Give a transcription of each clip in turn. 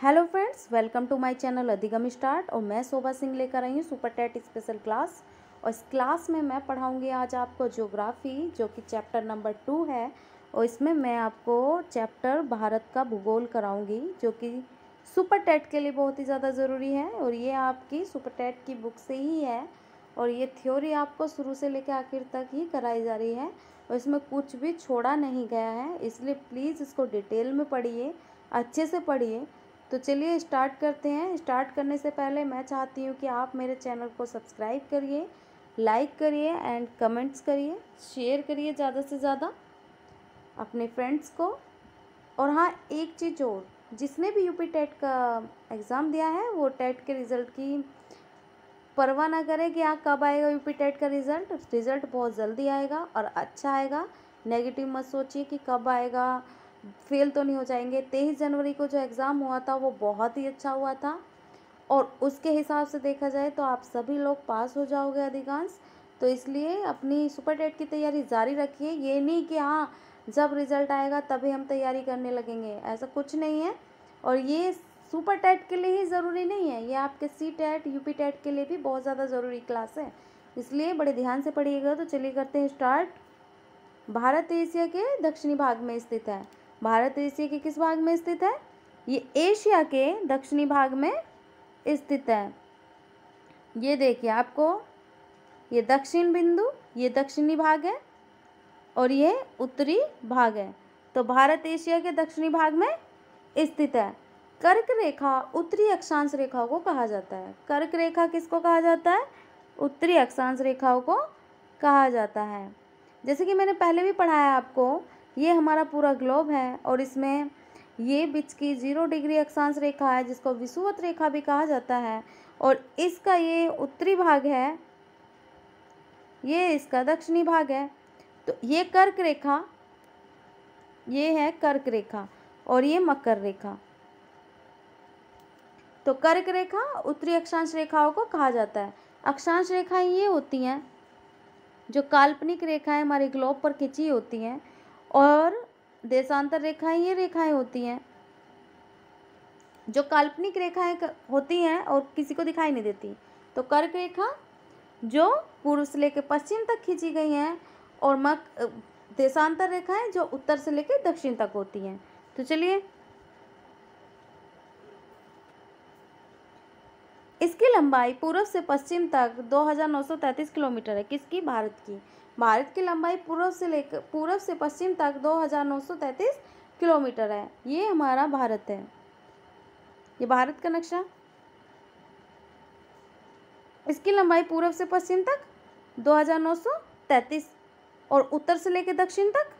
Hello friends, welcome to my channel अधिगम start. और मैं शोभा सिंह लेकर आई हूँ सुपर टेट स्पेशल क्लास। और इस क्लास में मैं पढ़ाऊँगी आज आपको ज्योग्राफी, जो कि चैप्टर नंबर 2 है। और इसमें मैं आपको चैप्टर भारत का भूगोल कराऊँगी, जो कि सुपर टेट के लिए बहुत ही ज़्यादा ज़रूरी है। और ये आपकी सुपर टेट की बुक से ही है। और ये थ्योरी आपको शुरू से लेकर आखिर तक ही कराई जा रही है, और इसमें कुछ भी छोड़ा नहीं गया है। इसलिए प्लीज़ इसको डिटेल में पढ़िए, अच्छे से पढ़िए। तो चलिए स्टार्ट करते हैं। स्टार्ट करने से पहले मैं चाहती हूँ कि आप मेरे चैनल को सब्सक्राइब करिए, लाइक करिए एंड कमेंट्स करिए, शेयर करिए ज़्यादा से ज़्यादा अपने फ्रेंड्स को। और हाँ, एक चीज़ और, जिसने भी यूपी टेट का एग्ज़ाम दिया है वो टेट के रिज़ल्ट की परवाह ना करें कि कब आएगा यूपी टेट का रिज़ल्ट। रिज़ल्ट बहुत जल्दी आएगा और अच्छा आएगा। नेगेटिव मत सोचिए कि कब आएगा, फेल तो नहीं हो जाएंगे। 23 जनवरी को जो एग्ज़ाम हुआ था वो बहुत ही अच्छा हुआ था, और उसके हिसाब से देखा जाए तो आप सभी लोग पास हो जाओगे अधिकांश। तो इसलिए अपनी सुपर टेट की तैयारी जारी रखिए। ये नहीं कि हाँ, जब रिज़ल्ट आएगा तभी हम तैयारी करने लगेंगे, ऐसा कुछ नहीं है। और ये सुपर टेट के लिए ही ज़रूरी नहीं है, ये आपके सी टेट, यूपी टेट के लिए भी बहुत ज़्यादा ज़रूरी क्लास है। इसलिए बड़े ध्यान से पढ़िएगा। तो चलिए करते हैं स्टार्ट। भारत एशिया के दक्षिणी भाग में स्थित है। भारत एशिया के किस भाग में स्थित है? ये एशिया के दक्षिणी भाग में स्थित है। ये देखिए, आपको ये दक्षिण बिंदु, ये दक्षिणी भाग है और ये उत्तरी भाग है। तो भारत एशिया के दक्षिणी भाग में स्थित है। कर्क रेखा उत्तरी अक्षांश रेखाओं को कहा जाता है। कर्क रेखा किसको कहा जाता है? उत्तरी अक्षांश रेखाओं को कहा जाता है। जैसे कि मैंने पहले भी पढ़ाया आपको, ये हमारा पूरा ग्लोब है और इसमें ये बीच की 0 डिग्री अक्षांश रेखा है, जिसको विषुवत रेखा भी कहा जाता है। और इसका ये उत्तरी भाग है, ये इसका दक्षिणी भाग है। तो ये कर्क रेखा, ये है कर्क रेखा, और ये मकर रेखा। तो कर्क रेखा उत्तरी अक्षांश रेखाओं को कहा जाता है। अक्षांश रेखाएं ये होती हैं जो काल्पनिक रेखाएं हमारे ग्लोब पर खिंची होती हैं, और देशांतर रेखाएं ये रेखाएं होती हैं जो काल्पनिक रेखाएं होती हैं और किसी को दिखाई नहीं देती। तो कर्क रेखा जो पूर्व से लेकर पश्चिम तक खींची गई हैं, और देशांतर रेखाएं जो उत्तर से लेकर दक्षिण तक होती हैं। तो चलिए, इसकी लंबाई पूर्व से पश्चिम तक 2933 किलोमीटर है। किसकी? भारत की। भारत की लंबाई पूर्व से पश्चिम तक 2933 किलोमीटर है। ये हमारा भारत है, ये भारत का नक्शा। इसकी लंबाई पूर्व से पश्चिम तक 2933 और उत्तर से लेकर दक्षिण तक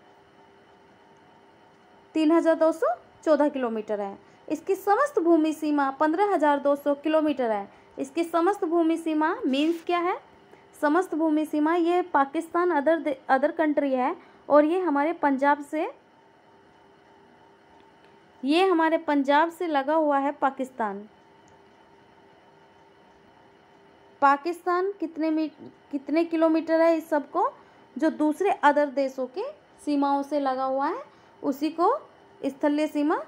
3214 किलोमीटर है। इसकी समस्त भूमि सीमा 15200 किलोमीटर है। इसकी समस्त भूमि सीमा मीन्स क्या है? समस्त भूमि सीमा, ये पाकिस्तान अदर कंट्री है, और ये हमारे पंजाब से लगा हुआ है पाकिस्तान। पाकिस्तान कितने किलोमीटर है इस सबको? जो दूसरे अदर देशों की सीमाओं से लगा हुआ है, उसी को स्थलीय सीमा।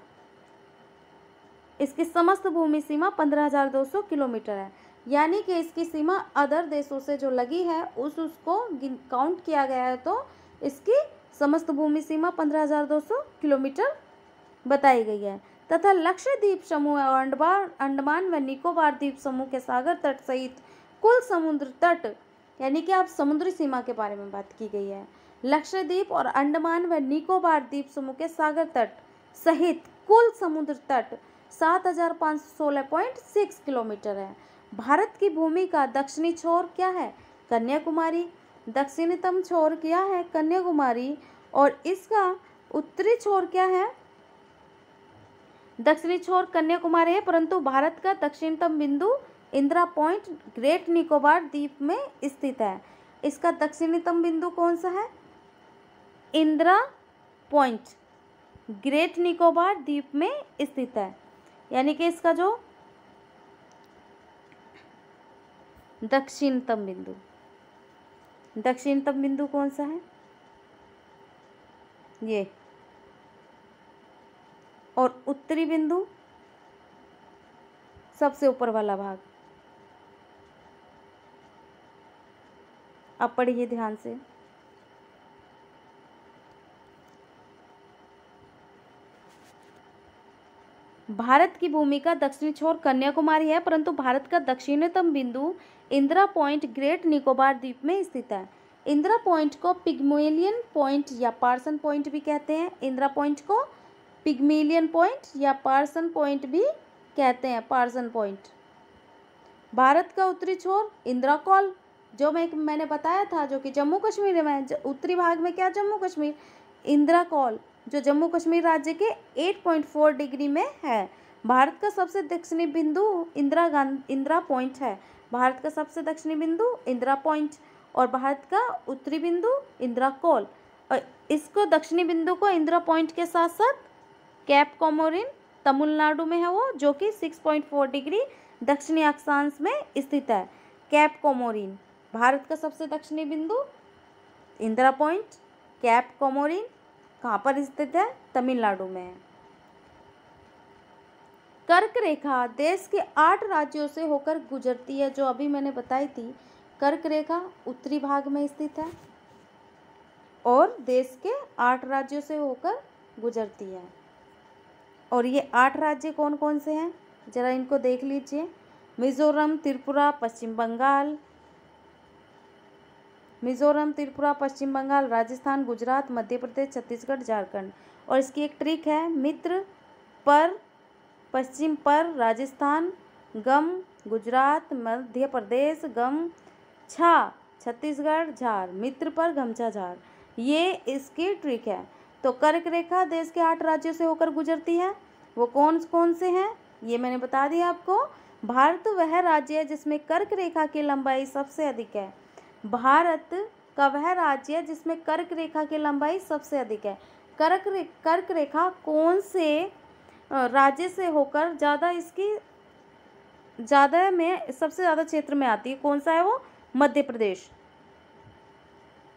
इसकी समस्त भूमि सीमा 15200 किलोमीटर है। यानी कि इसकी सीमा अदर देशों से जो लगी है उसको काउंट किया गया है, तो इसकी समस्त भूमि सीमा 15200 किलोमीटर बताई गई है। तथा लक्षद्वीप समूह और अंडमान व निकोबार द्वीप समूह के सागर तट सहित कुल समुद्र तट, यानी कि आप समुद्री सीमा के बारे में बात की गई है। लक्षद्वीप और अंडमान व निकोबार द्वीप समूह के सागर तट सहित कुल समुद्र तट 7516.6 किलोमीटर है। भारत की भूमि का दक्षिणी छोर क्या है? कन्याकुमारी। दक्षिणतम छोर क्या है? कन्याकुमारी। और इसका उत्तरी छोर क्या है? दक्षिणी छोर कन्याकुमारी है, परंतु भारत का दक्षिणतम बिंदु इंदिरा पॉइंट ग्रेट निकोबार द्वीप में स्थित है। इसका दक्षिणतम बिंदु कौन सा है? इंदिरा पॉइंट ग्रेट निकोबार द्वीप में स्थित है। यानी कि इसका जो दक्षिणतम बिंदु कौन सा है? ये। और उत्तरी बिंदु सबसे ऊपर वाला भाग। अब पढ़िए ध्यान से। भारत की भूमि का दक्षिणी छोर कन्याकुमारी है, परंतु भारत का दक्षिणतम बिंदु इंदिरा पॉइंट ग्रेट निकोबार द्वीप में स्थित है। इंदिरा पॉइंट को पिग्मेलियन पॉइंट या पार्सन पॉइंट भी कहते हैं। इंदिरा पॉइंट को पिग्मेलियन पॉइंट या पार्सन पॉइंट भी कहते हैं, पार्सन पॉइंट। भारत का उत्तरी छोर इंदिरा कॉल, जो मैंने बताया था, जो कि जम्मू कश्मीर में, उत्तरी भाग में क्या, जम्मू कश्मीर, इंदिरा कॉल जो जम्मू कश्मीर राज्य के 8.4 डिग्री में है। भारत का सबसे दक्षिणी बिंदु इंदिरा पॉइंट है। भारत का सबसे दक्षिणी बिंदु इंदिरा पॉइंट और भारत का उत्तरी बिंदु इंदिरा कॉल। और इसको दक्षिणी बिंदु को इंदिरा पॉइंट के साथ साथ कैप कोमोरिन तमिलनाडु में है वो, जो कि 6.4 डिग्री दक्षिणी अक्षांश में स्थित है। कैप कोमोरिन भारत का सबसे दक्षिणी बिंदु इंदिरा पॉइंट, कैप कोमोरिन कहाँ पर स्थित है, तमिलनाडु में है। कर्क रेखा देश के 8 राज्यों से होकर गुजरती है, जो अभी मैंने बताई थी। कर्क रेखा उत्तरी भाग में स्थित है और देश के 8 राज्यों से होकर गुजरती है। और ये 8 राज्य कौन कौन से हैं, जरा इनको देख लीजिए। मिजोरम, त्रिपुरा, पश्चिम बंगाल, राजस्थान, गुजरात, मध्य प्रदेश, छत्तीसगढ़, झारखंड। और इसकी एक ट्रिक है, मित्र पर पश्चिम पर राजस्थान, गम गुजरात, मध्य प्रदेश, गम छा छत्तीसगढ़, झार, मित्र पर गमछा झार, ये इसकी ट्रिक है। तो कर्क रेखा देश के 8 राज्यों से होकर गुजरती है। वो कौन कौन से हैं, ये मैंने बता दिया आपको। भारत वह राज्य है जिसमें कर्क रेखा की लंबाई सबसे अधिक है। भारत का वह राज्य है जिसमें कर्क रेखा की लंबाई सबसे अधिक है। कर्क रेखा कौन से राज्य से होकर ज़्यादा में सबसे ज़्यादा क्षेत्र में आती है, कौन सा है वो, मध्य प्रदेश।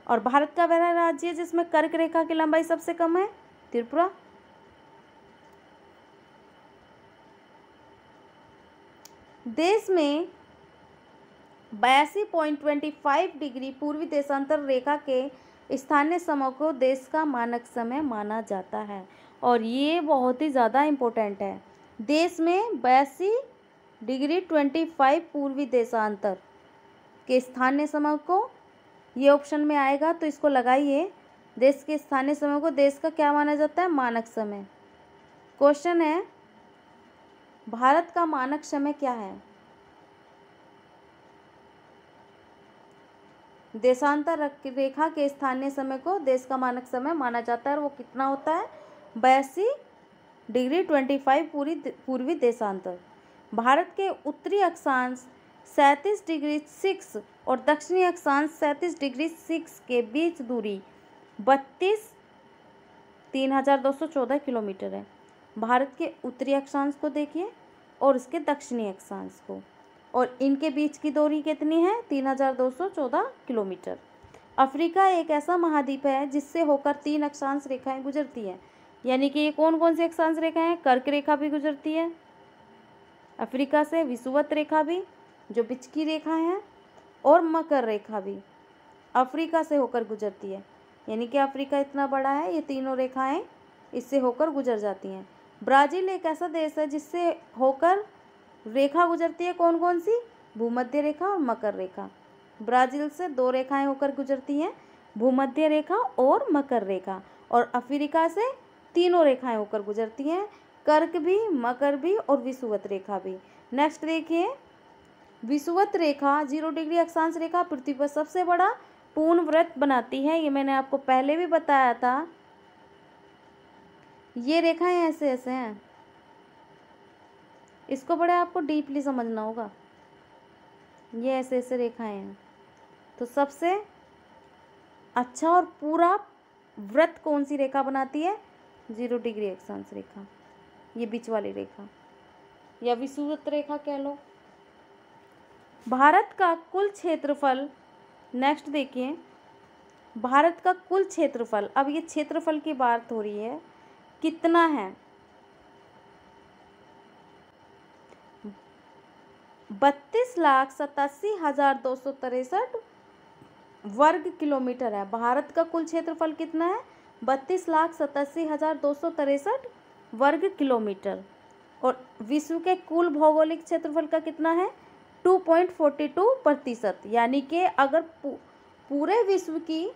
और भारत का वह राज्य है जिसमें कर्क रेखा की लंबाई सबसे कम है, त्रिपुरा। देश में 82.25 डिग्री पूर्वी देशांतर रेखा के स्थानीय समय को देश का मानक समय माना जाता है। और ये बहुत ही ज़्यादा इम्पोर्टेंट है। देश में 82.25 पूर्वी देशांतर के स्थानीय समय को, ये ऑप्शन में आएगा तो इसको लगाइए। देश के स्थानीय समय को देश का क्या माना जाता है, मानक समय। क्वेश्चन है, भारत का मानक समय क्या है। देशांतर रेखा के स्थानीय समय को देश का मानक समय माना जाता है और वो कितना होता है, 82.25 पूर्वी देशांतर। भारत के उत्तरी अक्षांश 37°6 और दक्षिणी अक्षांश 37°6 के बीच दूरी 32,214 किलोमीटर है। भारत के उत्तरी अक्षांश को देखिए और इसके दक्षिणी अक्षांश को, और इनके बीच की दूरी कितनी है, 3,214 किलोमीटर। अफ्रीका एक ऐसा महाद्वीप है जिससे होकर 3 अक्षांश रेखाएं गुजरती हैं। यानी कि ये कौन कौन सी अक्षांश रेखाएं हैं, कर्क रेखा भी गुजरती है अफ्रीका से, विषुवत रेखा भी जो बीच की रेखा है, और मकर रेखा भी अफ्रीका से होकर गुजरती है। यानी कि अफ्रीका इतना बड़ा है, ये तीनों रेखाएं इससे होकर गुजर जाती हैं। ब्राज़ील एक ऐसा देश है जिससे होकर रेखा गुजरती है, कौन कौन सी, भूमध्य रेखा और मकर रेखा। ब्राज़ील से 2 रेखाएं होकर गुजरती हैं, भूमध्य रेखा और मकर रेखा। और अफ्रीका से 3 रेखाएं होकर गुजरती हैं, कर्क भी, मकर भी और विषुवत रेखा भी। नेक्स्ट देखिए, विषुवत रेखा 0 डिग्री अक्षांश रेखा पृथ्वी पर सबसे बड़ा पूर्ण वृत्त बनाती है। ये मैंने आपको पहले भी बताया था। ये रेखाएं ऐसे ऐसे हैं, इसको बड़े आपको डीपली समझना होगा। ये ऐसे ऐसे रेखाएं हैं। तो सबसे अच्छा और पूरा वृत्त कौन सी रेखा बनाती है, 0 डिग्री अक्षांश रेखा, ये बीच वाली रेखा या विषुवत रेखा कह लो। भारत का कुल क्षेत्रफल, नेक्स्ट देखिए, भारत का कुल क्षेत्रफल, अब ये क्षेत्रफल की बात हो रही है, कितना है। 32,87,263 वर्ग किलोमीटर है। भारत का कुल क्षेत्रफल कितना है? 32,87,263 वर्ग किलोमीटर। और विश्व के कुल भौगोलिक क्षेत्रफल का कितना है? 2.42%। यानी कि अगर पूरे विश्व की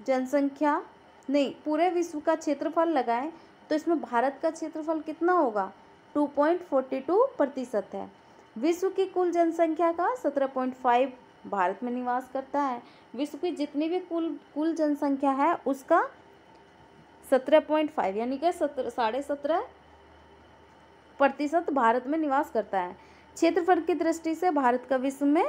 जनसंख्या नहीं, पूरे विश्व का क्षेत्रफल लगाएं तो इसमें भारत का क्षेत्रफल कितना होगा? 2.42% है। विश्व की कुल जनसंख्या का 17.5 भारत में निवास करता है। विश्व की जितनी भी कुल जनसंख्या है उसका 17.5 यानी कि 17.5% भारत में निवास करता है। क्षेत्रफल की दृष्टि से भारत का विश्व में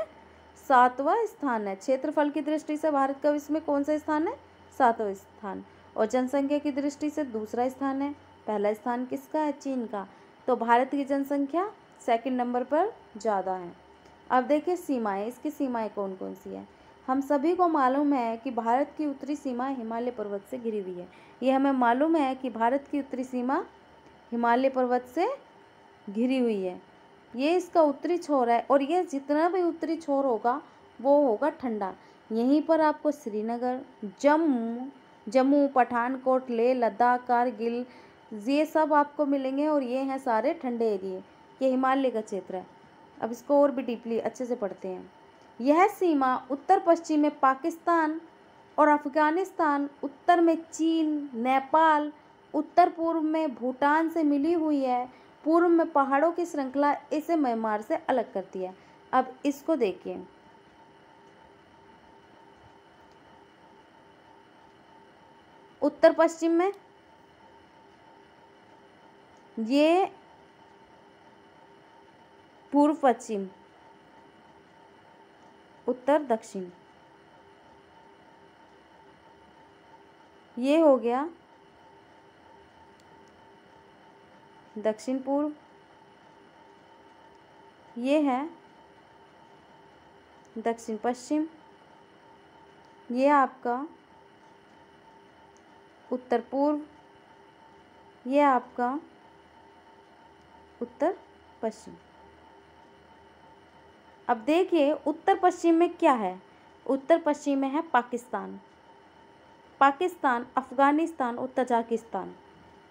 7वां स्थान है। क्षेत्रफल की दृष्टि से भारत का विश्व में कौन सा स्थान है? 7वां स्थान। और जनसंख्या की दृष्टि से दूसरा स्थान है। पहला स्थान किसका है? चीन का। तो भारत की जनसंख्या सेकंड नंबर पर ज़्यादा है। अब देखिए सीमाएं, इसकी सीमाएं कौन कौन सी है। हम सभी को मालूम है कि भारत की उत्तरी सीमा हिमालय पर्वत से घिरी हुई है। ये हमें मालूम है कि भारत की उत्तरी सीमा हिमालय पर्वत से घिरी हुई है। ये इसका उत्तरी छोर है और ये जितना भी उत्तरी छोर होगा वो होगा ठंडा। यहीं पर आपको श्रीनगर, जम्मू, पठानकोट, लेह, लद्दाख, कारगिल ये सब आपको मिलेंगे और ये हैं सारे ठंडे एरिए। ये हिमालय का क्षेत्र है। अब इसको और भी डीपली अच्छे से पढ़ते हैं। यह सीमा उत्तर पश्चिम में पाकिस्तान और अफगानिस्तान, उत्तर में चीन, नेपाल, उत्तर पूर्व में भूटान से मिली हुई है। पूर्व में पहाड़ों की श्रृंखला इसे म्यांमार से अलग करती है। अब इसको देखिए, उत्तर पश्चिम में ये पूर्व पश्चिम, उत्तर दक्षिण, ये हो गया दक्षिण पूर्व, ये है दक्षिण पश्चिम, ये आपका उत्तर पूर्व, ये आपका उत्तर पश्चिम। अब देखिए उत्तर पश्चिम में क्या है। उत्तर पश्चिम में है पाकिस्तान, अफगानिस्तान और तजाकिस्तान।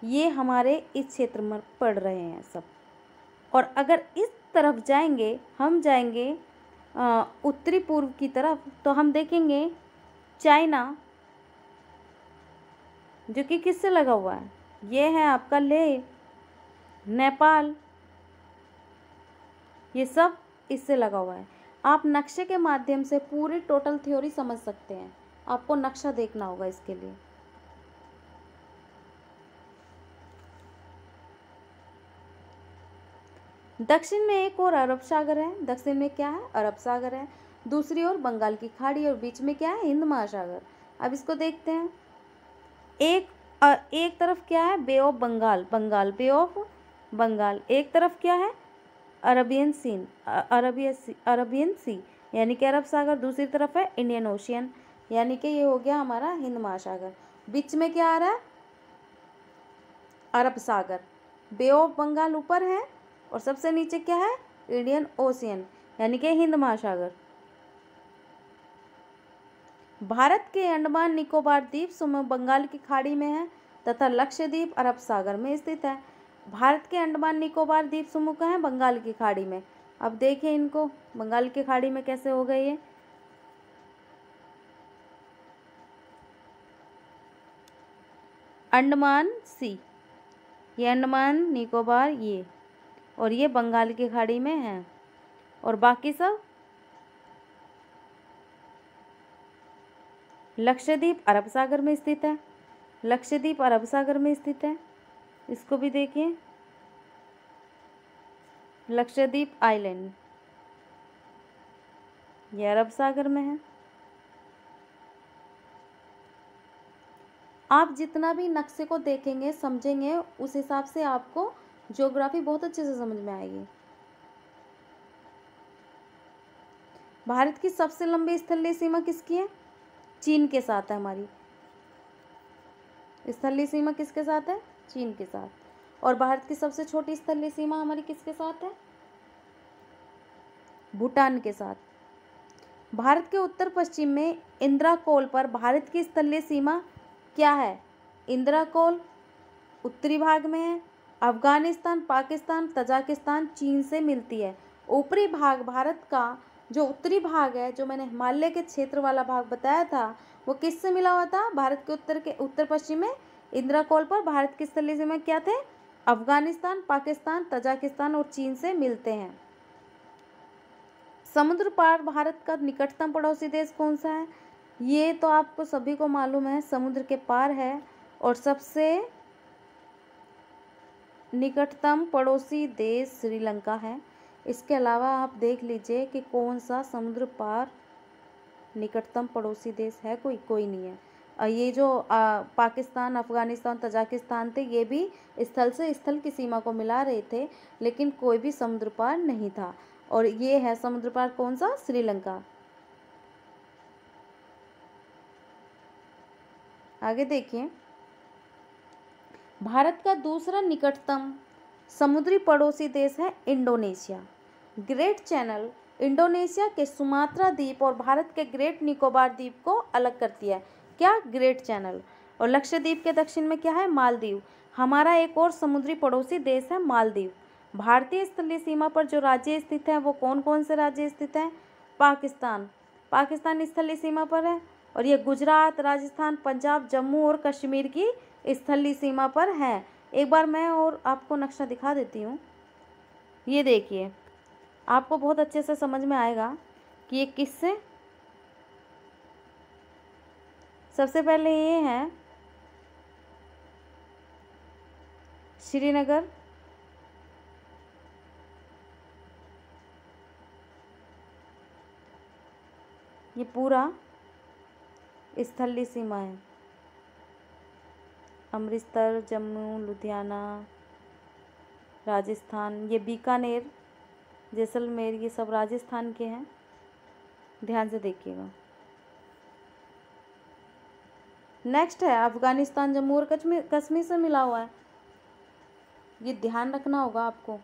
ये हमारे इस क्षेत्र में पड़ रहे हैं सब। और अगर इस तरफ जाएंगे, हम जाएंगे उत्तरी पूर्व की तरफ, तो हम देखेंगे चाइना, जो कि किससे लगा हुआ है? ये है आपका लेह, नेपाल, ये सब इससे लगा हुआ है। आप नक्शे के माध्यम से पूरी टोटल थ्योरी समझ सकते हैं। आपको नक्शा देखना होगा इसके लिए। दक्षिण में एक और अरब सागर है। दक्षिण में क्या है? अरब सागर है। दूसरी ओर बंगाल की खाड़ी और बीच में क्या है? हिंद महासागर। अब इसको देखते हैं। एक तरफ क्या है? Bay of Bengal, bay of Bengal. एक तरफ क्या है? अरबियन सी यानी कि अरब सागर। दूसरी तरफ है इंडियन ओशियन, यानी कि ये हो गया हमारा हिंद महासागर। बीच में क्या आ रहा है? अरब सागर। बे ऑफ बंगाल ऊपर है और सबसे नीचे क्या है? इंडियन ओशियन, यानी कि हिंद महासागर। भारत के अंडमान निकोबार द्वीप समूह बंगाल की खाड़ी में है तथा लक्षद्वीप अरब सागर में स्थित है। भारत के अंडमान निकोबार द्वीप समूह का है बंगाल की खाड़ी में। अब देखिए इनको, बंगाल की खाड़ी में कैसे हो गए ये। अंडमान सी, ये अंडमान निकोबार ये, और ये बंगाल की खाड़ी में है। और बाकी सब लक्षद्वीप अरब सागर में स्थित है। लक्षद्वीप अरब सागर में स्थित है। इसको भी देखिए, लक्षद्वीप आइलैंड ये अरब सागर में है। आप जितना भी नक्शे को देखेंगे, समझेंगे, उस हिसाब से आपको ज्योग्राफी बहुत अच्छे से समझ में आएगी। भारत की सबसे लंबी स्थलीय सीमा किसकी है? चीन के साथ है। हमारी स्थलीय सीमा किसके साथ है? चीन के साथ। और भारत की सबसे छोटी स्थलीय सीमा हमारी किसके साथ है? भूटान के साथ। भारत के उत्तर पश्चिम में इंद्राकोल पर भारत की स्थलीय सीमा क्या है? इंद्राकोल उत्तरी भाग में है। अफगानिस्तान, पाकिस्तान, तजाकिस्तान, चीन से मिलती है। ऊपरी भाग भारत का जो उत्तरी भाग है, जो मैंने हिमालय के क्षेत्र वाला भाग बताया था, वो किससे मिला हुआ था? भारत के उत्तर पश्चिम में इंद्राकोल पर भारत की स्थलीय सीमा क्या थे? अफगानिस्तान, पाकिस्तान, तजाकिस्तान और चीन से मिलते हैं। समुद्र पार भारत का निकटतम पड़ोसी देश कौन सा है? ये तो आपको सभी को मालूम है, समुद्र के पार है और सबसे निकटतम पड़ोसी देश श्रीलंका है। इसके अलावा आप देख लीजिए कि कौन सा समुद्र पार निकटतम पड़ोसी देश है, कोई नहीं है। ये जो पाकिस्तान, अफगानिस्तान, तजाकिस्तान थे, ये भी स्थल से स्थल की सीमा को मिला रहे थे, लेकिन कोई भी समुद्र पार नहीं था। और ये है समुद्र पार कौन सा? श्रीलंका। आगे देखिए, भारत का दूसरा निकटतम समुद्री पड़ोसी देश है इंडोनेशिया। ग्रेट चैनल इंडोनेशिया के सुमात्रा द्वीप और भारत के ग्रेट निकोबार द्वीप को अलग करती है। क्या? Great channel. और लक्षद्वीप के दक्षिण में क्या है? मालदीव। हमारा एक और समुद्री पड़ोसी देश है मालदीव। भारतीय स्थलीय सीमा पर जो राज्य स्थित है वो कौन कौन से राज्य स्थित हैं? पाकिस्तान स्थलीय सीमा पर है और ये गुजरात, राजस्थान, पंजाब, जम्मू और कश्मीर की स्थलीय सीमा पर है। एक बार मैं और आपको नक्शा दिखा देती हूँ। ये देखिए, आपको बहुत अच्छे से समझ में आएगा कि ये किससे। सबसे पहले ये है श्रीनगर, ये पूरा स्थलीय सीमा है। अमृतसर, जम्मू, लुधियाना, राजस्थान, ये बीकानेर, जैसलमेर, ये सब राजस्थान के हैं। ध्यान से देखिएगा। नेक्स्ट है अफगानिस्तान, जम्मू और कश्मीर से मिला हुआ है, ये ध्यान रखना होगा आपको।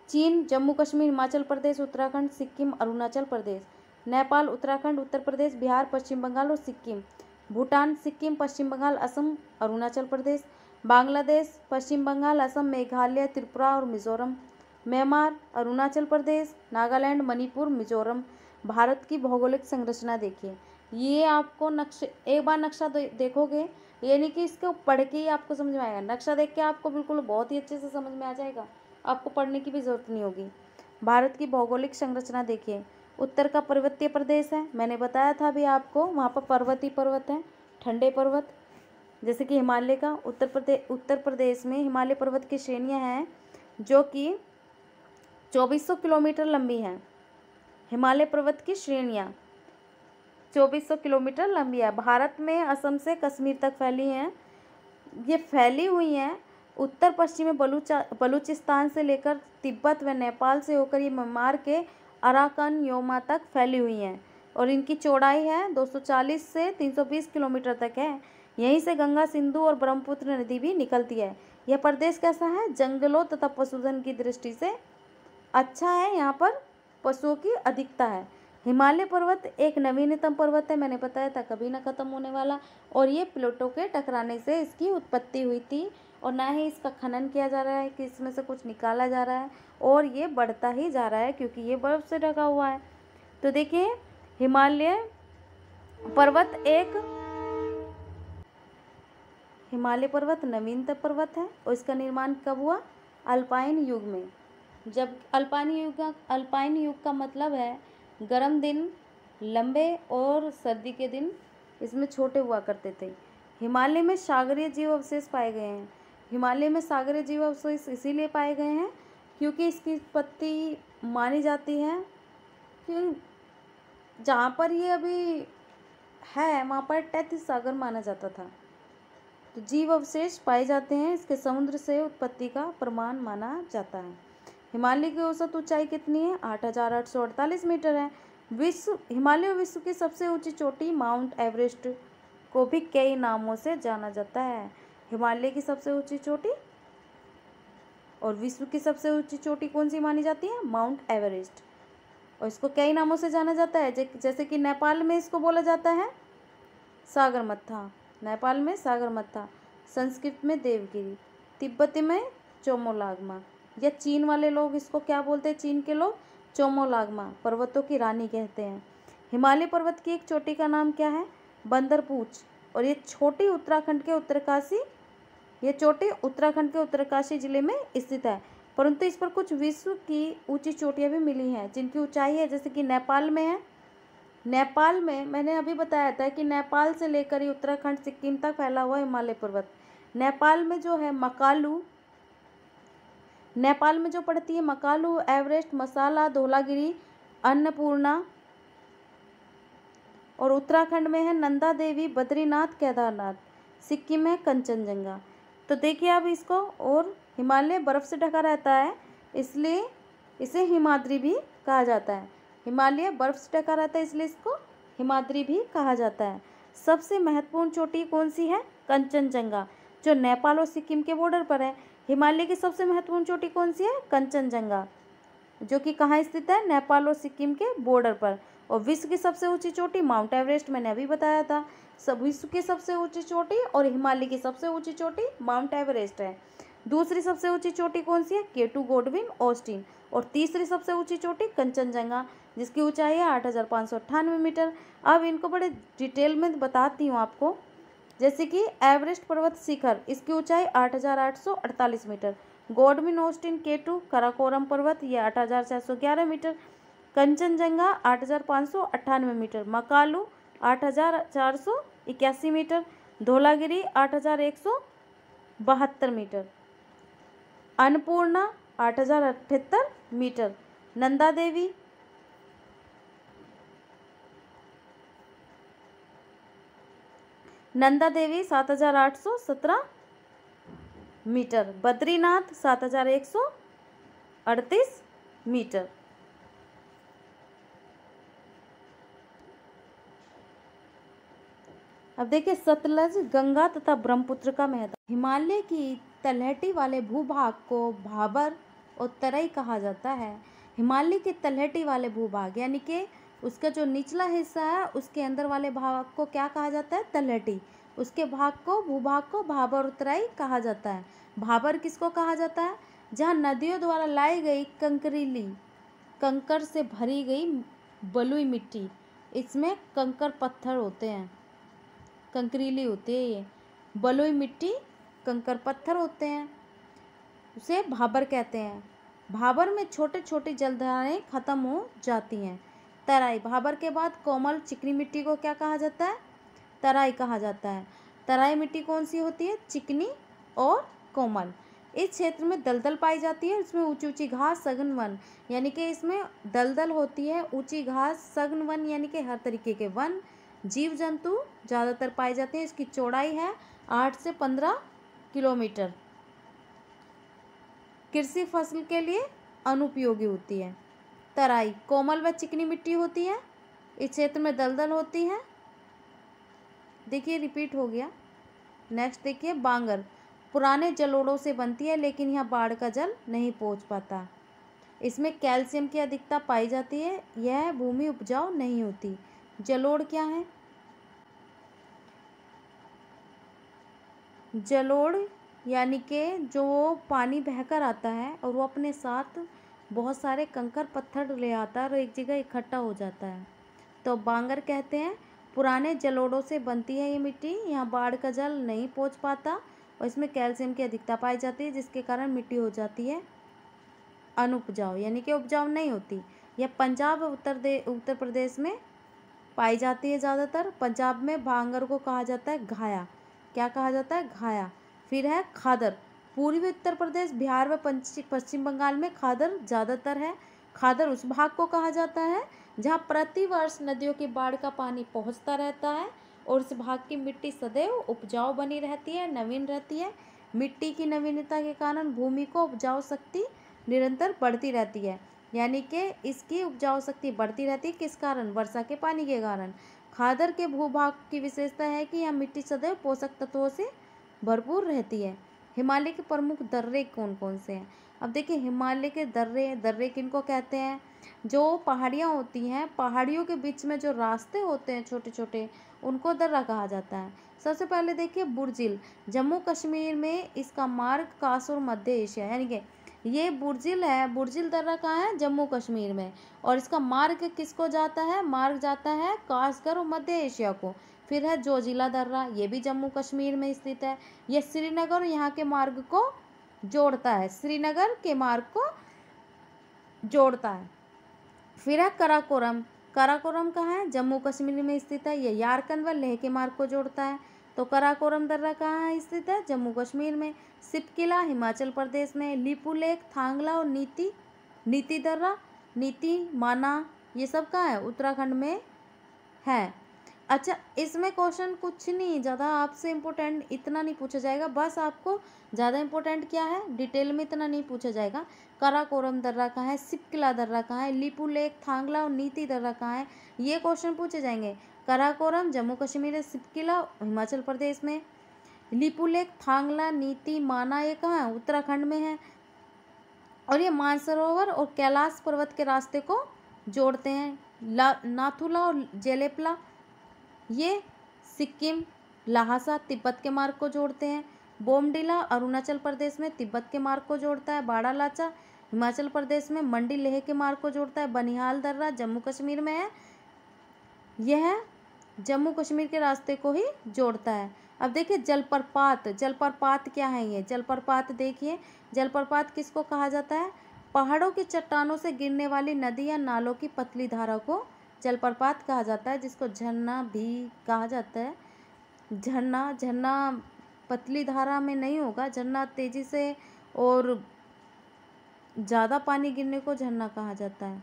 चीन, जम्मू कश्मीर, हिमाचल प्रदेश, उत्तराखंड, सिक्किम, अरुणाचल प्रदेश। नेपाल, उत्तराखंड, उत्तर प्रदेश, बिहार, पश्चिम बंगाल और सिक्किम। भूटान, सिक्किम, पश्चिम बंगाल, असम, अरुणाचल प्रदेश। बांग्लादेश, पश्चिम बंगाल, असम, मेघालय, त्रिपुरा और मिजोरम। म्यांमार, अरुणाचल प्रदेश, नागालैंड, मणिपुर, मिजोरम। भारत की भौगोलिक संरचना देखिए। ये आपको नक्शे, एक बार नक्शा देखोगे, ये नहीं कि इसको पढ़ के ही आपको समझ में आएगा, नक्शा देख के आपको बिल्कुल बहुत ही अच्छे से समझ में आ जाएगा, आपको पढ़ने की भी ज़रूरत नहीं होगी। भारत की भौगोलिक संरचना देखिए। उत्तर का पर्वतीय प्रदेश है, मैंने बताया था अभी आपको, वहाँ पर पर्वत ही पर्वत हैं, ठंडे पर्वत, जैसे कि हिमालय का। उत्तर प्रदेश में हिमालय पर्वत की श्रेणियाँ हैं जो कि 2400 किलोमीटर लंबी हैं। हिमालय पर्वत की श्रेणियाँ 2400 किलोमीटर लंबी है। भारत में असम से कश्मीर तक फैली हैं। ये फैली हुई हैं उत्तर पश्चिम में बलूचिस्तान से लेकर तिब्बत व नेपाल से होकर ये म्यांमार के अराकन योमा तक फैली हुई हैं और इनकी चौड़ाई है 240 से 320 किलोमीटर तक है। यहीं से गंगा, सिंधु और ब्रह्मपुत्र नदी भी निकलती है। यह प्रदेश कैसा है? जंगलों तथा पशुधन की दृष्टि से अच्छा है, यहाँ पर पशुओं की अधिकता है। हिमालय पर्वत एक नवीनतम पर्वत है, मैंने बताया था कभी ना ख़त्म होने वाला, और ये प्लेटों के टकराने से इसकी उत्पत्ति हुई थी और ना ही इसका खनन किया जा रहा है कि इसमें से कुछ निकाला जा रहा है, और ये बढ़ता ही जा रहा है क्योंकि ये बर्फ़ से ढका हुआ है। तो देखिए, हिमालय पर्वत नवीनतम पर्वत है और इसका निर्माण कब हुआ? अल्पाइन युग में। जब अल्पाइन युग का मतलब है गर्म दिन लंबे और सर्दी के दिन इसमें छोटे हुआ करते थे। हिमालय में सागरीय जीव अवशेष पाए गए हैं। हिमालय में सागरीय जीव अवशेष इसीलिए पाए गए हैं क्योंकि इसकी उत्पत्ति मानी जाती है कि जहाँ पर ये अभी है वहाँ पर तैतीस सागर माना जाता था। तो जीव अवशेष पाए जाते हैं, इसके समुद्र से उत्पत्ति का प्रमाण माना जाता है। हिमालय की औसत ऊंचाई कितनी है? 8,848 मीटर है। हिमालय विश्व की सबसे ऊंची चोटी माउंट एवरेस्ट को भी कई नामों से जाना जाता है। हिमालय की सबसे ऊंची चोटी और विश्व की सबसे ऊंची चोटी कौन सी मानी जाती है? Mount Everest. और इसको कई नामों से जाना जाता है, जैसे कि नेपाल में इसको बोला जाता है सागरमत्था, नेपाल में सागरमत्था, संस्कृत में देवगिरी, तिब्बती में चोमोलागमा, या चीन वाले लोग इसको क्या बोलते हैं, चीन के लोग चोमोलागमा, पर्वतों की रानी कहते हैं। हिमालय पर्वत की एक चोटी का नाम क्या है, बंदरपूछ, और ये चोटी उत्तराखंड के उत्तरकाशी जिले में स्थित है, परंतु इस पर कुछ विश्व की ऊंची चोटियां भी मिली हैं जिनकी ऊंचाई है, जैसे कि नेपाल में है। नेपाल में मैंने अभी बताया था कि नेपाल से लेकर ही उत्तराखंड सिक्किम तक फैला हुआ हिमालय पर्वत। नेपाल में जो है मकालू, नेपाल में जो पड़ती है मकालू, एवरेस्ट, मसाला, धौलागिरी, अन्नपूर्णा, और उत्तराखंड में है नंदा देवी, बद्रीनाथ, केदारनाथ, सिक्किम में कंचनजंगा। तो देखिए अब इसको, और हिमालय बर्फ़ से ढका रहता है इसलिए इसे हिमाद्री भी कहा जाता है। हिमालय बर्फ़ से ढका रहता है इसलिए इसको हिमाद्री भी कहा जाता है। सबसे महत्वपूर्ण चोटी कौन सी है, कंचनजंगा, जो नेपाल और सिक्किम के बॉर्डर पर है। हिमालय की सबसे महत्वपूर्ण चोटी कौन सी है, कंचनजंगा, जो कि कहाँ स्थित है, नेपाल और सिक्किम के बॉर्डर पर। और विश्व की सबसे ऊंची चोटी माउंट एवरेस्ट, मैंने अभी बताया था। सब विश्व की सबसे ऊंची चोटी और हिमालय की सबसे ऊंची चोटी माउंट एवरेस्ट है। दूसरी सबसे ऊंची चोटी कौन सी है, केटू, गोडविन, ऑस्टिन, और तीसरी सबसे ऊंची चोटी कंचनजंगा, जिसकी ऊंचाई है 8,598 मीटर। अब इनको बड़े डिटेल में बताती हूँ आपको, जैसे कि एवरेस्ट पर्वत शिखर, इसकी ऊंचाई 8,848 metre, Godwin, Austen, K two, Karakoram पर्वत, ये 8,611 metre, Kanchenjunga 8,598 metre, Makalu 8,481 metre, Dhaulagiri 8,172 metre, Annapurna 8,078 metre, Nanda Devi 7,817 metre, Badrinath 7,138 metre. अब देखिए सतलज, गंगा तथा ब्रह्मपुत्र का महत्व। हिमालय की तलहटी वाले भूभाग को भाबर और तराई कहा जाता है। हिमालय के तलहटी वाले भूभाग यानी कि उसका जो निचला हिस्सा है उसके अंदर वाले भाग को क्या कहा जाता है, तलहटी। उसके भूभाग को भाबर और तराई कहा जाता है। भाबर किसको कहा जाता है, जहाँ नदियों द्वारा लाई गई कंकर से भरी गई बलुई मिट्टी, इसमें कंकर पत्थर होते हैं, कंकरीली होती है, ये बलुई मिट्टी कंकर पत्थर होते हैं, उसे भाबर कहते हैं। भाबर में छोटे छोटे जलधाराएं खत्म हो जाती हैं। तराई, भाबर के बाद कोमल चिकनी मिट्टी को क्या कहा जाता है, तराई कहा जाता है। तराई मिट्टी कौन सी होती है, चिकनी और कोमल। इस क्षेत्र में दलदल पाई जाती है, इसमें ऊंची ऊंची घास, सघन वन, यानी कि इसमें दलदल होती है, ऊंची घास, सघन वन यानी कि हर तरीके के वन, जीव जंतु ज़्यादातर पाए जाते हैं। इसकी चौड़ाई है 8 से 15 किलोमीटर। कृषि फसल के लिए अनुपयोगी होती है। तराई कोमल व चिकनी मिट्टी होती है, इस क्षेत्र में दलदल होती है। देखिए रिपीट हो गया। नेक्स्ट देखिए बांगर, पुराने जलोढ़ों से बनती है लेकिन यहाँ बाढ़ का जल नहीं पहुँच पाता। इसमें कैल्शियम की अधिकता पाई जाती है, यह भूमि उपजाऊ नहीं होती। जलोढ़ क्या है, जलोढ़ यानी कि जो पानी बहकर आता है और वो अपने साथ बहुत सारे कंकर पत्थर ले आता है और एक जगह इकट्ठा हो जाता है, तो बांगर कहते हैं। पुराने जलोढ़ों से बनती है ये मिट्टी, यहाँ बाढ़ का जल नहीं पहुँच पाता और इसमें कैल्शियम की अधिकता पाई जाती है, जिसके कारण मिट्टी हो जाती है अनुपजाऊ, यानी कि उपजाऊ नहीं होती। यह पंजाब उत्तर प्रदेश में पाई जाती है ज़्यादातर। पंजाब में बांगर को कहा जाता है घाया, क्या कहा जाता है, घाया। फिर है खादर, पूर्वी उत्तर प्रदेश, बिहार व पश्चिम बंगाल में खादर ज़्यादातर है। खादर उस भाग को कहा जाता है जहाँ प्रतिवर्ष नदियों की बाढ़ का पानी पहुँचता रहता है और उस भाग की मिट्टी सदैव उपजाऊ बनी रहती है, नवीन रहती है। मिट्टी की नवीनता के कारण भूमि को उपजाऊ शक्ति निरंतर बढ़ती रहती है, यानी कि इसकी उपजाऊ शक्ति बढ़ती रहती है। किस कारण, वर्षा के पानी के कारण। खादर के भूभाग की विशेषता है कि यह मिट्टी सदैव पोषक तत्वों से भरपूर रहती है। हिमालय के प्रमुख दर्रे कौन कौन से हैं। अब देखिए हिमालय के दर्रे किनको कहते हैं, जो पहाड़ियाँ होती हैं, पहाड़ियों के बीच में जो रास्ते होते हैं छोटे छोटे, उनको दर्रा कहा जाता है। सबसे पहले देखिए बुर्जिल, जम्मू कश्मीर में इसका मार्ग कासर मध्य एशिया, यानी कि ये बुर्जिल है, बुर्जिल दर्रा कहाँ है, जम्मू कश्मीर में, और इसका मार्ग किसको जाता है, मार्ग जाता है कासगर और मध्य एशिया को। फिर है जोजिला दर्रा, ये भी जम्मू कश्मीर में स्थित है, ये श्रीनगर और यहाँ के मार्ग को जोड़ता है, श्रीनगर के मार्ग को जोड़ता है। फिर है कराकोरम, कराकोरम कहाँ है, जम्मू कश्मीर में स्थित है, ये यारकंद व लेह के मार्ग को जोड़ता है। तो कराकोरम दर्रा कहाँ है स्थित है, जम्मू कश्मीर में। सिपकिला हिमाचल प्रदेश में, लिपू लेक, थांगला और नीति दर्रा, नीति, माना, ये सब कहाँ है, उत्तराखंड में है। अच्छा, इसमें क्वेश्चन कुछ नहीं ज़्यादा आपसे इम्पोर्टेंट इतना नहीं पूछा जाएगा, बस आपको ज़्यादा इम्पोर्टेंट क्या है, डिटेल में इतना नहीं पूछा जाएगा। कराकोरम दर्रा कहाँ है, सिपकिला दर्रा कहाँ है, लिपू लेक, थांगला और नीति दर्रा कहाँ है, ये क्वेश्चन पूछे जाएंगे। कराकोरम जम्मू कश्मीर है, सिपकिला हिमाचल प्रदेश में, लिपू लेक, थांगला, नीति, माना ये कहाँ है, उत्तराखंड में है। और ये मानसरोवर और कैलाश पर्वत के रास्ते को जोड़ते हैं। नाथुला और जेलेपला ये सिक्किम, लहासा, तिब्बत के मार्ग को जोड़ते हैं। बोमडिला अरुणाचल प्रदेश में तिब्बत के मार्ग को जोड़ता है। बाड़ालाचा हिमाचल प्रदेश में मंडी लेह के मार्ग को जोड़ता है। बनिहाल दर्रा जम्मू कश्मीर में है, यह जम्मू कश्मीर के रास्ते को ही जोड़ता है। अब देखिए जलप्रपात, जलप्रपात क्या है, ये जलप्रपात देखिए, जलप्रपात किसको कहा जाता है, पहाड़ों की चट्टानों से गिरने वाली नदी या नालों की पतली धारा को जलप्रपात कहा जाता है, जिसको झरना भी कहा जाता है। झरना पतली धारा में नहीं होगा, झरना तेजी से और ज़्यादा पानी गिरने को झरना कहा जाता है।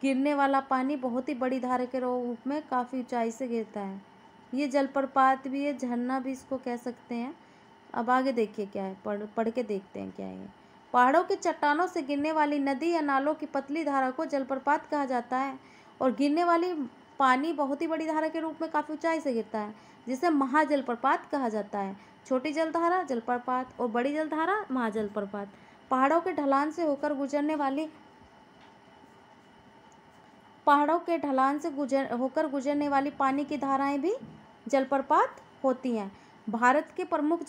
गिरने वाला पानी बहुत ही बड़ी धारा के रूप में काफ़ी ऊंचाई से गिरता है, ये जलप्रपात भी है, झरना भी इसको कह सकते हैं। अब आगे देखिए क्या है, पढ़ के देखते हैं क्या है। पहाड़ों की चट्टानों से गिरने वाली नदी या नालों की पतली धारा को जलप्रपात कहा जाता है, और गिरने वाली पानी बहुत ही बड़ी धारा के रूप में काफ़ी ऊंचाई से गिरता है, जिसे महाजलप्रपात कहा जाता है। छोटी जलधारा जलप्रपात और बड़ी जलधारा महाजलप्रपात। पहाड़ों के ढलान से होकर गुजरने वाली पानी की धाराएं भी जलप्रपात होती हैं। भारत के प्रमुख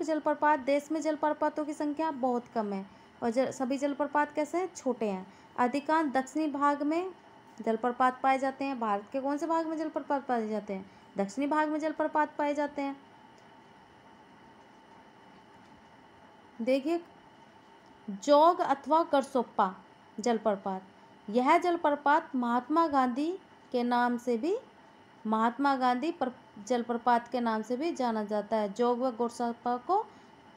जलप्रपात, देश में जलप्रपातों की संख्या बहुत कम है, और सभी जलप्रपात कैसे हैं, छोटे हैं। अधिकांश दक्षिणी भाग में जलप्रपात पाए जाते हैं। भारत के कौन से भाग में जलप्रपात पाए जाते हैं, दक्षिणी भाग में जलप्रपात पाए जाते हैं। देखिए जोग अथवा करसोप्पा जलप्रपात, यह जलप्रपात महात्मा गांधी जलप्रपात के नाम से भी जाना जाता है। जोग व गोरसप्पा को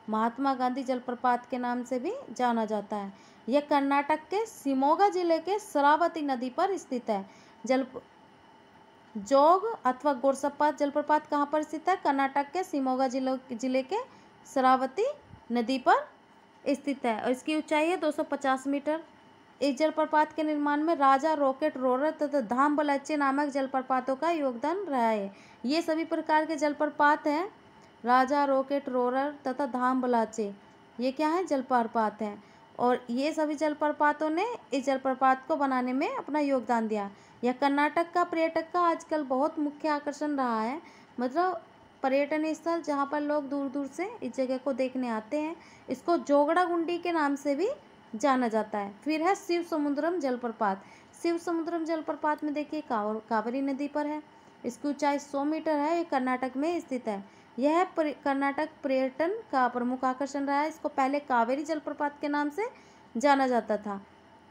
महात्मा गांधी जलप्रपात के नाम से भी जाना जाता है। यह कर्नाटक के शिमोगा जिले के शरावती नदी पर स्थित है। जोग अथवा गोरसप्पा जलप्रपात कहाँ पर स्थित है, कर्नाटक के शिमोगा जिले के शरावती नदी पर स्थित है, और इसकी ऊंचाई है 250 मीटर। इस जलप्रपात के निर्माण में राजा रॉकेट रोलर तथा धाम बलाचे नामक जलप्रपातों का योगदान रहा है। ये सभी प्रकार के जलप्रपात हैं, राजा रॉकेट रोलर तथा धाम बलाचे, ये क्या है, जलप्रपात हैं, और ये सभी जलप्रपातों ने इस जलप्रपात को बनाने में अपना योगदान दिया। यह कर्नाटक का पर्यटक का आजकल बहुत मुख्य आकर्षण रहा है, मतलब पर्यटन स्थल जहाँ पर लोग दूर दूर से इस जगह को देखने आते हैं। इसको जोगड़ा गुंडी के नाम से भी जाना जाता है। फिर है शिव समुद्रम जलप्रपात। शिव समुद्रम जलप्रपात में देखिए कावेरी नदी पर है, इसकी ऊंचाई 100 मीटर है, ये कर्नाटक में स्थित है। यह कर्नाटक पर्यटन का प्रमुख आकर्षण रहा है। इसको पहले कावेरी जलप्रपात के नाम से जाना जाता था।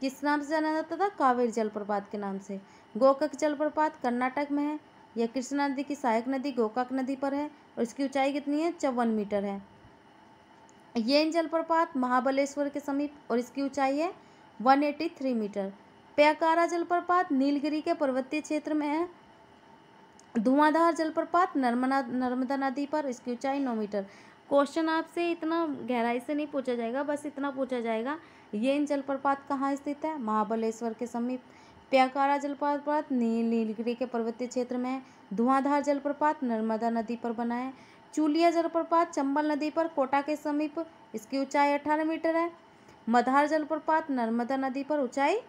किस नाम से जाना जाता था, कावेरी जलप्रपात के नाम से। गोकाक जलप्रपात कर्नाटक में है, यह कृष्णा नदी की सहायक नदी गोकाक नदी पर है, और इसकी ऊंचाई कितनी है, 54 मीटर है। येन जलप्रपात महाबलेश्वर के समीप, और इसकी ऊंचाई है 183 मीटर। प्याकारा जलप्रपात नीलगिरी के पर्वतीय क्षेत्र में है। धुआंधार जलप्रपात नर्मदा नदी पर, इसकी ऊंचाई 9 मीटर। क्वेश्चन आपसे इतना गहराई से नहीं पूछा जाएगा, बस इतना पूछा जाएगा येन जलप्रपात कहाँ स्थित है, महाबलेश्वर के समीप। प्याकारा जलप्रपात नीलगिरी के पर्वतीय क्षेत्र में है। धुआंधार जलप्रपात नर्मदा नदी पर बना है। चूलिया जलप्रपात चंबल नदी पर कोटा के समीप, इसकी ऊंचाई 18 मीटर है। मधार जलप्रपात नर्मदा नदी पर, ऊंचाई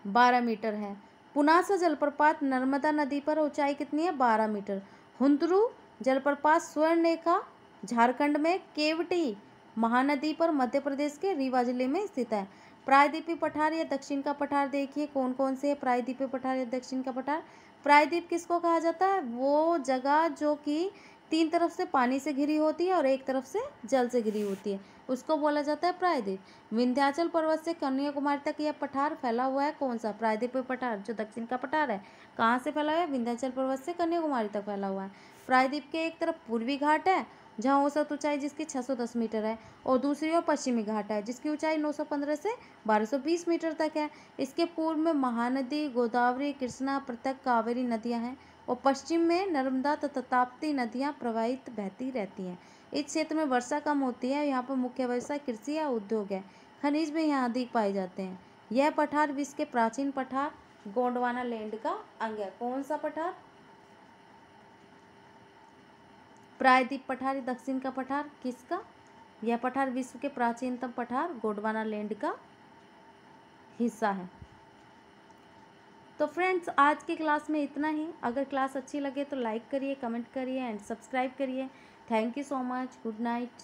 12 मीटर है। पुनासा जलप्रपात नर्मदा नदी पर, ऊंचाई कितनी है? 12 मीटर। हुंदरू जलप्रपात स्वर्णरेखा झारखंड में केवटी महानदी पर मध्य प्रदेश के रीवा जिले में स्थित है। प्रायद्वीपीय पठार या दक्षिण का पठार देखिए कौन कौन से है प्रायद्वीपीय पठार या दक्षिण का पठार। प्रायद्वीप किसको कहा जाता है? वो जगह जो कि 3 तरफ से पानी से घिरी होती है और एक तरफ से जल से घिरी होती है, उसको बोला जाता है प्रायद्वीप। विंध्याचल पर्वत से कन्याकुमारी तक यह पठार फैला हुआ है। कौन सा? प्रायद्वीपीय पठार जो दक्षिण का पठार है। कहाँ से फैला हुआ है? विंध्याचल पर्वत से कन्याकुमारी तक फैला हुआ है। प्रायद्वीप के एक तरफ पूर्वी घाट है जहाँ औसत ऊंचाई जिसकी 610 मीटर है, और दूसरी ओर पश्चिमी घाट है जिसकी ऊंचाई 915 से 1220 मीटर तक है। इसके पूर्व में महानदी, गोदावरी, कृष्णा, प्रतक, कावेरी नदियां हैं, और पश्चिम में नर्मदा तथा ताप्ती नदियां प्रवाहित बहती रहती हैं। इस क्षेत्र में वर्षा कम होती है। यहाँ पर मुख्य व्यवसाय कृषि या उद्योग है। खनिज भी यहाँ अधिक पाए जाते हैं। यह पठार विश्व के प्राचीन पठार गोंडवाना लैंड का अंग है। कौन सा पठार? प्रायद्वीप पठार दक्षिण का पठार किसका? यह पठार विश्व के प्राचीनतम पठार गोंडवाना लैंड का हिस्सा है। तो फ्रेंड्स आज की क्लास में इतना ही। अगर क्लास अच्छी लगे तो लाइक करिए, कमेंट करिए एंड सब्सक्राइब करिए। Thank you so much. Good night.